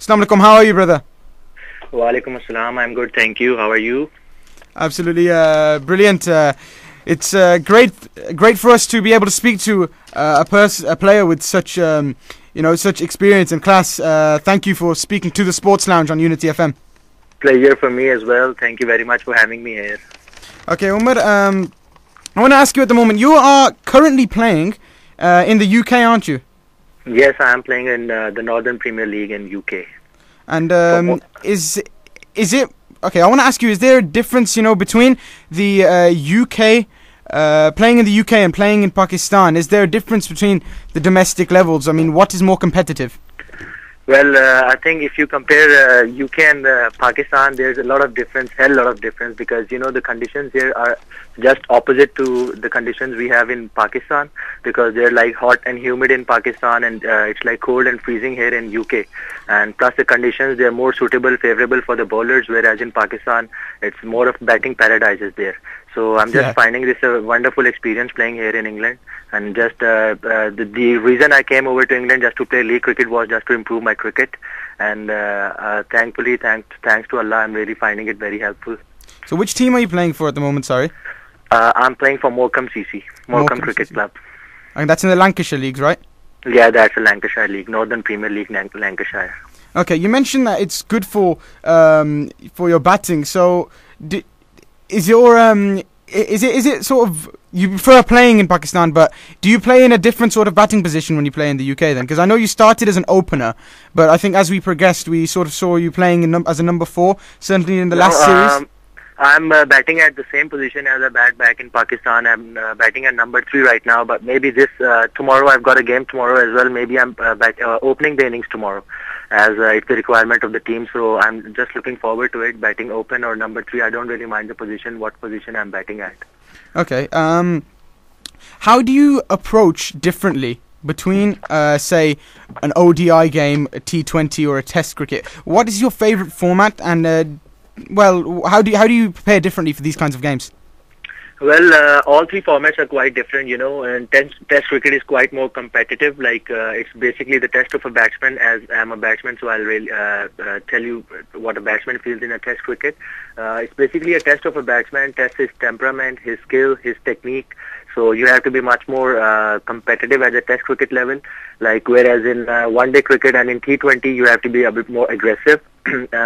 Assalamu alaikum. How are you, brother? Walaikum assalam. I'm good, thank you. How are you? Absolutely brilliant. It's great for us to be able to speak to a player with such such experience and class. Thank you for speaking to the Sports Lounge on Unity FM. Pleasure for me as well. Thank you very much for having me here. Okay, Umer. I want to ask you at the moment. You are currently playing in the UK, aren't you? Yes, I am playing in the Northern Premier League in UK. And is it okay? I want to ask you: is there a difference, between the UK playing in the UK and playing in Pakistan? Is there a difference between the domestic levels? I mean, what is more competitive? Well, I think if you compare UK and Pakistan, there's a lot of difference, hell lot of difference, because the conditions here are just opposite to the conditions we have in Pakistan, because they're like hot and humid in Pakistan, and it's like cold and freezing here in UK. And plus the conditions, they're more suitable, favorable for the bowlers, whereas in Pakistan, it's more of batting paradises there. So I'm just finding this a wonderful experience playing here in England. And just the reason I came over to England just to play league cricket was just to improve my cricket. And thankfully, thanks to Allah, I'm really finding it very helpful. So which team are you playing for at the moment, sorry? I'm playing for Morecambe CC, Morecambe Cricket Club. And that's in the Lancashire leagues, right? Yeah, that's the Lancashire League, Northern Premier League, Lancashire. Okay, you mentioned that it's good for your batting. So, is it sort of, you prefer playing in Pakistan, but do you play in a different sort of batting position when you play in the UK then? Because I know you started as an opener, but I think as we progressed, we sort of saw you playing as a number 4, certainly in the last series. I'm batting at the same position as I bat back in Pakistan. I'm batting at number 3 right now, but maybe tomorrow I've got a game tomorrow as well. Maybe I'm opening the innings tomorrow, as it's the requirement of the team. So I'm just looking forward to it, batting open or number 3. I don't really mind the position, what position I'm batting at. Okay. How do you approach differently between, say, an ODI game, a T20, or a Test cricket? What is your favourite format, and how do you prepare differently for these kinds of games? Well, all 3 formats are quite different, and test cricket is quite more competitive. Like, it's basically the test of a batsman, as I'm a batsman, so I'll really tell you what a batsman feels in a test cricket. It's basically a test of a batsman, test his temperament, his skill, his technique. So you have to be much more competitive at the test cricket level. Like, whereas in one-day cricket and in T20, you have to be a bit more aggressive.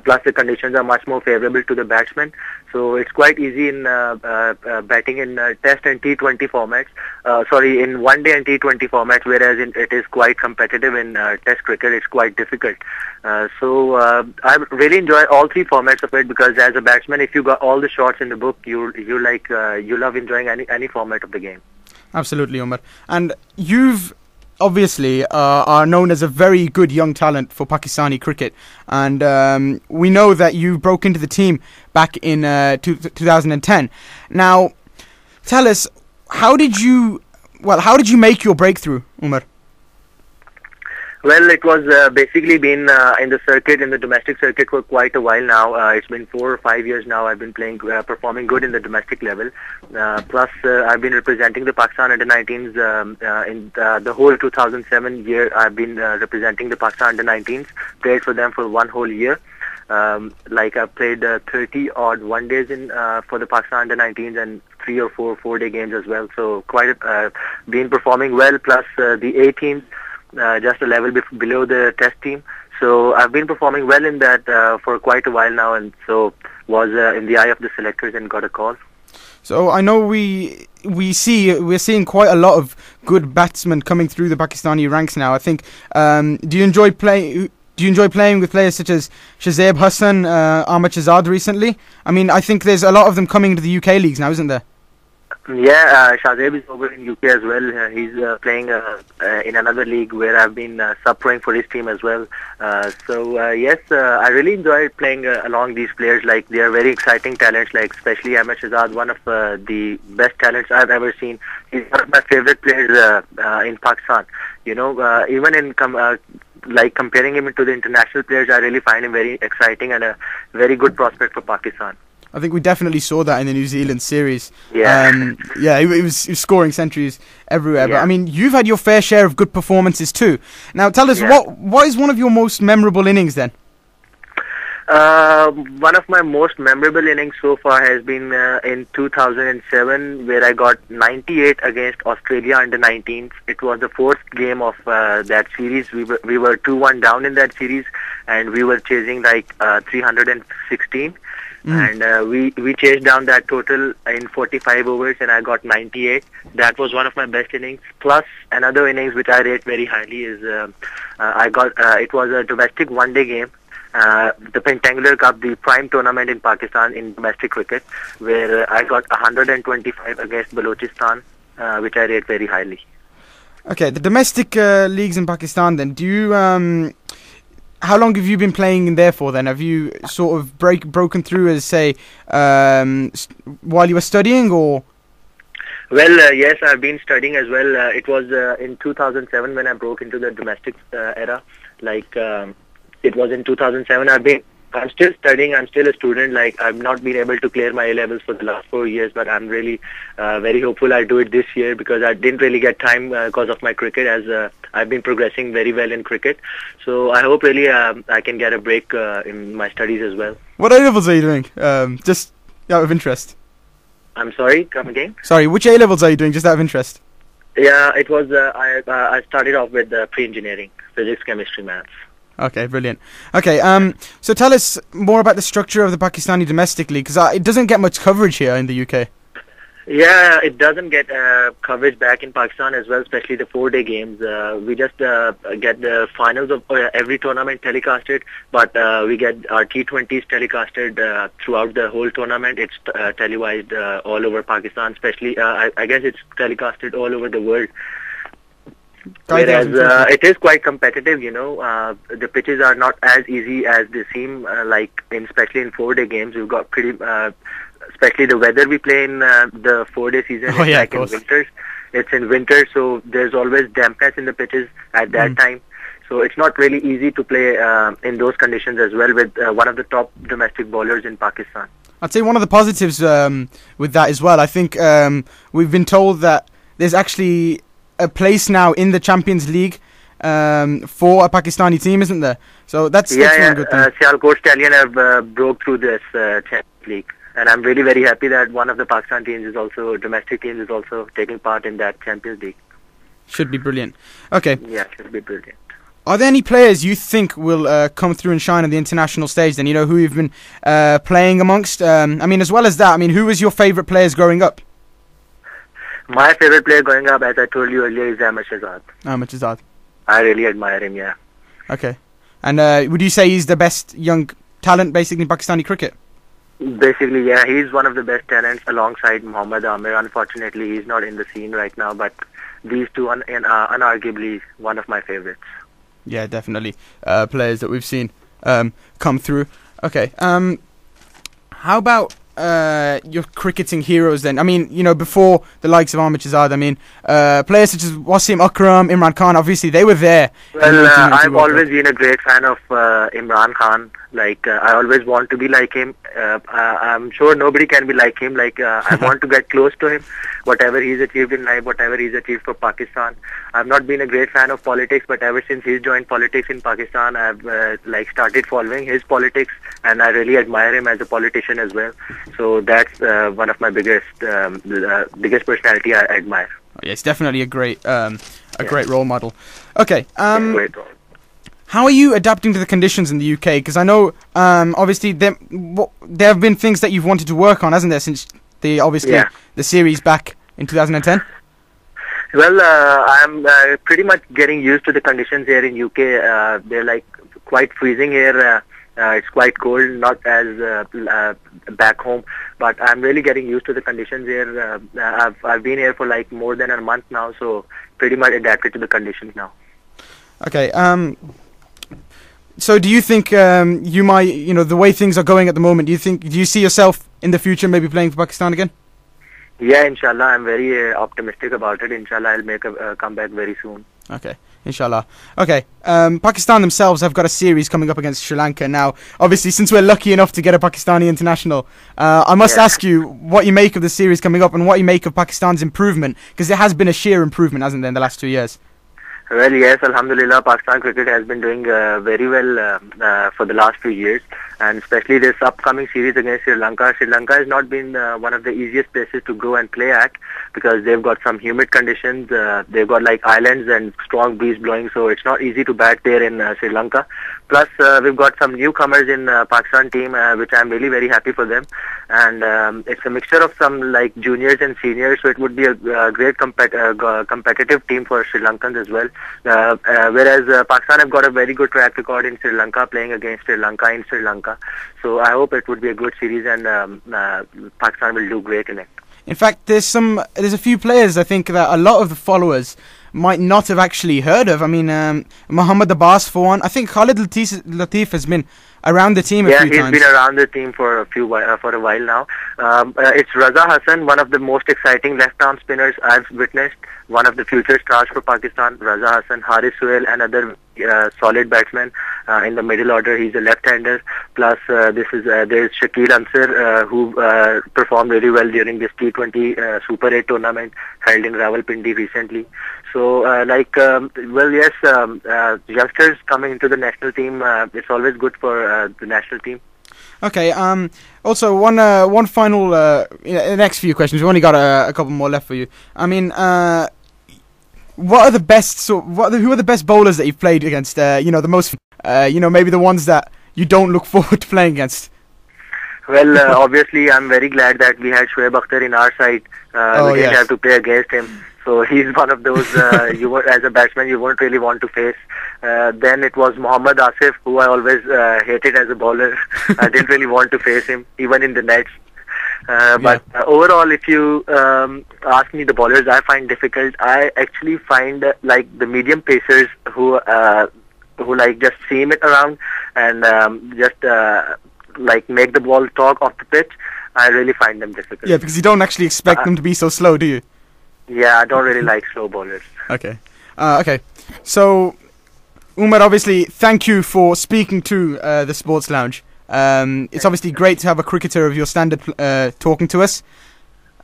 Plus the conditions are much more favorable to the batsman, so it's quite easy in batting in Test and T20 formats. In one day and T20 formats, whereas it is quite competitive in Test cricket. It's quite difficult. So I really enjoy all 3 formats of it, because as a batsman, if you got all the shots in the book, you love enjoying any format of the game. Absolutely, Umer. And you've obviously are known as a very good young talent for Pakistani cricket, and we know that you broke into the team back in 2010. Now, tell us, how did you make your breakthrough, Umer? Well, it was basically been in the circuit, in the domestic circuit, for quite a while now. It's been 4 or 5 years now. I've been playing, performing good in the domestic level. Plus, I've been representing the Pakistan Under-19s in the whole 2007 year. I've been representing the Pakistan Under-19s. Played for them for 1 whole year. I played 30 odd one-days for the Pakistan Under-19s and 3 or 4 4-day games as well. So quite been performing well. Plus the A teams. Just a level below the test team. So I've been performing well in that for quite a while now, and so was in the eye of the selectors and got a call. So I know we're seeing quite a lot of good batsmen coming through the Pakistani ranks now. I think. Do you enjoy playing with players such as Shazeb Hassan, Ahmad Shahzad recently? I mean, I think there's a lot of them coming into the UK leagues now, isn't there? Yeah, Shazeb is over in UK as well. He's playing in another league where I've been sub-proing for his team as well. Yes, I really enjoy playing along these players. Like, they are very exciting talents, like especially Ahmed Shahzad, one of the best talents I've ever seen. He's one of my favorite players in Pakistan. Even in comparing him to the international players, I really find him very exciting and a very good prospect for Pakistan. I think we definitely saw that in the New Zealand series. Yeah. He was scoring centuries everywhere. Yeah. But I mean, you've had your fair share of good performances too. Now, tell us, what is one of your most memorable innings then? One of my most memorable innings so far has been in 2007, where I got 98 against Australia under 19s. It was the fourth game of that series. We were 2-1 down in that series, and we were chasing like 316. And we chased down that total in 45 overs, and I got 98. That was one of my best innings. Plus another innings which I rate very highly is it was a domestic one-day game. The Pentangular Cup, the prime tournament in Pakistan in domestic cricket, where I got 125 against Balochistan, which I rate very highly. Okay, the domestic leagues in Pakistan then, do you... how long have you been playing in there for then? Have you sort of broken through as, say, while you were studying, or...? Well, yes, I've been studying as well. It was in 2007 when I broke into the domestic era. It was in 2007. I'm still studying. I'm still a student. Like, I've not been able to clear my A-levels for the last 4 years, but I'm really very hopeful I'll do it this year, because I didn't really get time because of my cricket, as I've been progressing very well in cricket. So I hope really I can get a break in my studies as well. What A-levels are you doing? Just out of interest. I'm sorry, come again? Sorry, which A-levels are you doing, just out of interest? Yeah, it was, I started off with pre-engineering, physics, chemistry, maths. Okay, brilliant. Okay, so tell us more about the structure of the Pakistani domestic league, because it doesn't get much coverage here in the UK. Yeah, it doesn't get coverage back in Pakistan as well, especially the 4-day games. We just get the finals of every tournament telecasted, but we get our T20s telecasted throughout the whole tournament. It's televised all over Pakistan, especially, I guess it's telecasted all over the world. Whereas it is quite competitive, the pitches are not as easy as they seem, especially in 4-day games. We've got pretty, especially the weather we play in the 4-day season, in winters. It's in winter, so there's always dampness in the pitches at that time. So it's not really easy to play in those conditions as well, with one of the top domestic bowlers in Pakistan. I'd say one of the positives with that as well, I think we've been told that there's actually a place now in the Champions League for a Pakistani team, isn't there? So that's one good thing. Sialkot Stallion have broke through this Champions League, and I'm really very happy that one of the Pakistan teams is also, domestic teams is also taking part in that Champions League. Should be brilliant. Okay. Yeah, should be brilliant. Are there any players you think will come through and shine on the international stage then? Who you've been playing amongst? As well as that, who was your favourite players growing up? My favourite player growing up, as I told you earlier, is Umer Amin. Umer Amin. I really admire him, yeah. Okay. And would you say he's the best young talent, basically, in Pakistani cricket? Basically, yeah. He's one of the best talents alongside Mohammad Amir. Unfortunately, he's not in the scene right now, but these two are unarguably one of my favourites. Yeah, definitely. Players that we've seen come through. Okay. How about your cricketing heroes then? Before the likes of Umer Amin, players such as Wasim Akram, Imran Khan, obviously they were there. Well, I've always been a great fan of Imran Khan. I always want to be like him. I'm sure nobody can be like him. I want to get close to him. Whatever he's achieved in life, whatever he's achieved for Pakistan. I've not been a great fan of politics, but ever since he's joined politics in Pakistan, I've started following his politics, and I really admire him as a politician as well. So that's one of my biggest personality I admire. Oh, yeah, it's definitely a great great role model. Okay. Great role. How are you adapting to the conditions in the UK? Because I know, obviously, there have been things that you've wanted to work on, hasn't there, since the series back in 2010? Well, I'm pretty much getting used to the conditions here in UK. They're quite freezing here. It's quite cold, not as back home, but I'm really getting used to the conditions here. I've been here for more than a month now, so pretty much adapted to the conditions now. Okay. So do you think you might, the way things are going at the moment, do you see yourself in the future maybe playing for Pakistan again? Yeah, inshallah. I'm very optimistic about it. Inshallah, I'll make a comeback very soon. Okay, inshallah. Okay, Pakistan themselves have got a series coming up against Sri Lanka now. Obviously, since we're lucky enough to get a Pakistani international, I must ask you what you make of the series coming up and what you make of Pakistan's improvement, because there has been a sheer improvement, hasn't there, in the last 2 years? Well, yes, Alhamdulillah, Pakistan cricket has been doing very well for the last few years, and especially this upcoming series against Sri Lanka. Sri Lanka has not been one of the easiest places to go and play at because they've got some humid conditions. They've got like islands and strong breeze blowing, so it's not easy to bat there in Sri Lanka. Plus, we've got some newcomers in Pakistan team, which I'm really very happy for them. And it's a mixture of some like juniors and seniors, so it would be a great competitive team for Sri Lankans as well. Whereas Pakistan have got a very good track record in Sri Lanka, playing against Sri Lanka in Sri Lanka. So I hope it would be a good series, and Pakistan will do great in it. In fact, there's a few players I think that a lot of the followers might not have actually heard of. I mean, Mohammad Abbas for one. I think Khalid Latif has been around the team a few times. Yeah, he's been around the team for a while now. It's Raza Hassan, one of the most exciting left-arm spinners I've witnessed. One of the future stars for Pakistan, Raza Hassan, Haris Sohail, another solid batsman in the middle order. He's a left-hander. Plus, there's Shakil Ansar, who performed very well during this T20 Super 8 tournament held in Rawalpindi recently. So, youngsters coming into the national team, it's always good for the national team. Okay. Also, one final. The next few questions. We've only got a couple more left for you. I mean, what are the best? Who are the best bowlers that you've played against? The most. Maybe the ones that you don't look forward to playing against. Well, obviously, I'm very glad that we had Shoaib Akhtar in our side. We didn't have to play against him. So he's one of those as a batsman you won't really want to face. Then it was Mohammad Asif, who I always hated as a bowler. I didn't really want to face him, even in the nets. But overall, if you ask me the bowlers I find difficult, I actually find like the medium pacers who like just seam it around and just like make the ball talk off the pitch. I really find them difficult. Yeah, because you don't actually expect them to be so slow, do you? Yeah, I don't really like slow bowlers. Okay. So, Umer, obviously, thank you for speaking to the Sports Lounge. It's obviously great to have a cricketer of your standard talking to us.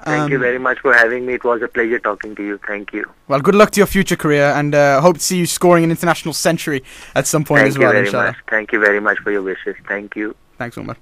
Thank you very much for having me. It was a pleasure talking to you. Thank you. Well, good luck to your future career, and hope to see you scoring an international century at some point as well, inshallah. Thank you very much for your wishes. Thank you. Thanks, Umer.